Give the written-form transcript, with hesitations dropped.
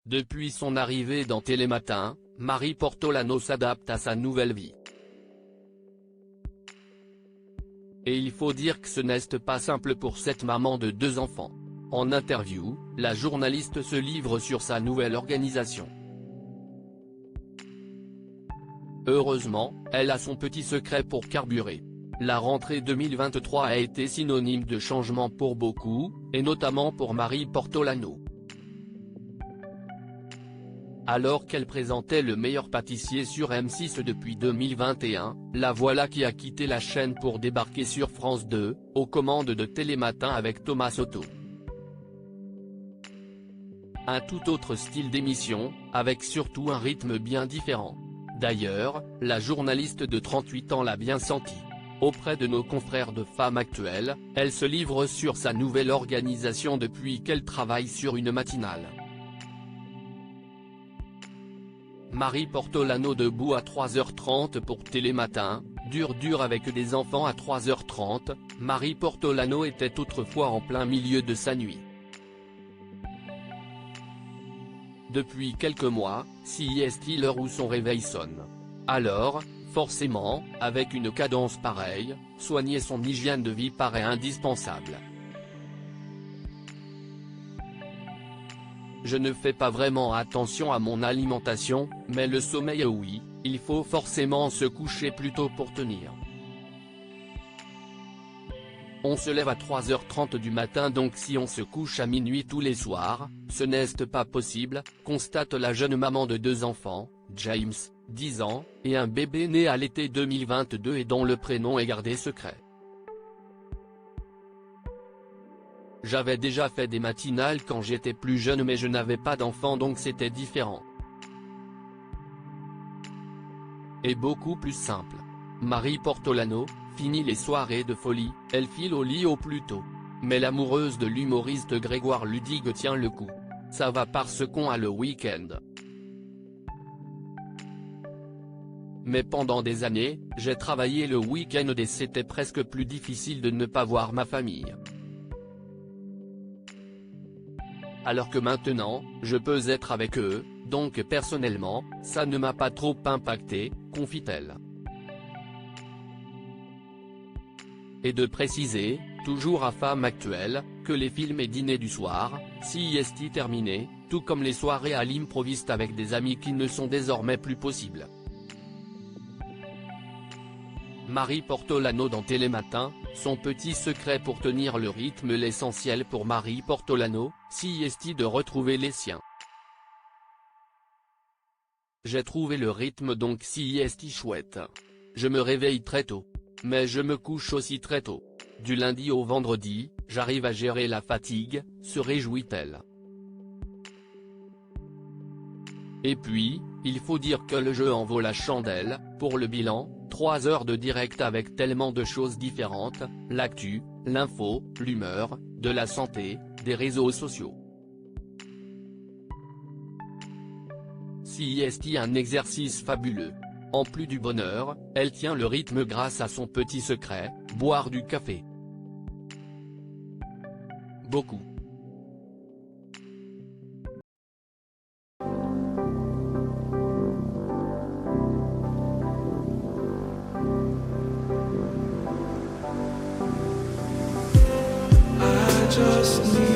Depuis son arrivée dans Télématin, Marie Portolano s'adapte à sa nouvelle vie. Et il faut dire que ce n'est pas simple pour cette maman de 2 enfants. En interview, la journaliste se livre sur sa nouvelle organisation. Heureusement, elle a son petit secret pour carburer. La rentrée 2023 a été synonyme de changement pour beaucoup, et notamment pour Marie Portolano. Alors qu'elle présentait Le Meilleur Pâtissier sur M6 depuis 2021, la voilà qui a quitté la chaîne pour débarquer sur France 2, aux commandes de Télématin avec Thomas Soto. Un tout autre style d'émission, avec surtout un rythme bien différent. D'ailleurs, la journaliste de 38 ans l'a bien senti. Auprès de nos confrères de Femmes Actuelles, elle se livre sur sa nouvelle organisation depuis qu'elle travaille sur une matinale. Marie Portolano debout à 3h30 pour Télématin, dur avec des enfants à 3h30, Marie Portolano était autrefois en plein milieu de sa nuit. Depuis quelques mois, c'est l'heure où son réveil sonne. Alors, forcément, avec une cadence pareille, soigner son hygiène de vie paraît indispensable. Je ne fais pas vraiment attention à mon alimentation, mais le sommeil oui, il faut forcément se coucher plus tôt pour tenir. On se lève à 3h30 du matin donc si on se couche à minuit tous les soirs, ce n'est pas possible, constate la jeune maman de 2 enfants, James, 10 ans, et un bébé né à l'été 2022 et dont le prénom est gardé secret. J'avais déjà fait des matinales quand j'étais plus jeune mais je n'avais pas d'enfant donc c'était différent. Et beaucoup plus simple. Marie Portolano, fini les soirées de folie, elle file au lit au plus tôt. Mais l'amoureuse de l'humoriste Grégoire Ludig tient le coup. Ça va parce qu'on a le week-end. Mais pendant des années, j'ai travaillé le week-end et c'était presque plus difficile de ne pas voir ma famille. Alors que maintenant, je peux être avec eux, donc personnellement, ça ne m'a pas trop impacté, confie-t-elle. Et de préciser, toujours à Femmes Actuelles, que les films et dîners du soir, c'est terminé, tout comme les soirées à l'improviste avec des amis qui ne sont désormais plus possibles. Marie Portolano dans Télématin, son petit secret pour tenir le rythme. L'essentiel pour Marie Portolano, c'est de retrouver les siens. J'ai trouvé le rythme donc c'est chouette. Je me réveille très tôt. Mais je me couche aussi très tôt. Du lundi au vendredi, j'arrive à gérer la fatigue, se réjouit-elle. Et puis, il faut dire que le jeu en vaut la chandelle, pour le bilan, 3 heures de direct avec tellement de choses différentes, l'actu, l'info, l'humeur, de la santé, des réseaux sociaux. C'est un exercice fabuleux. En plus du bonheur, elle tient le rythme grâce à son petit secret, boire du café. Beaucoup. I just need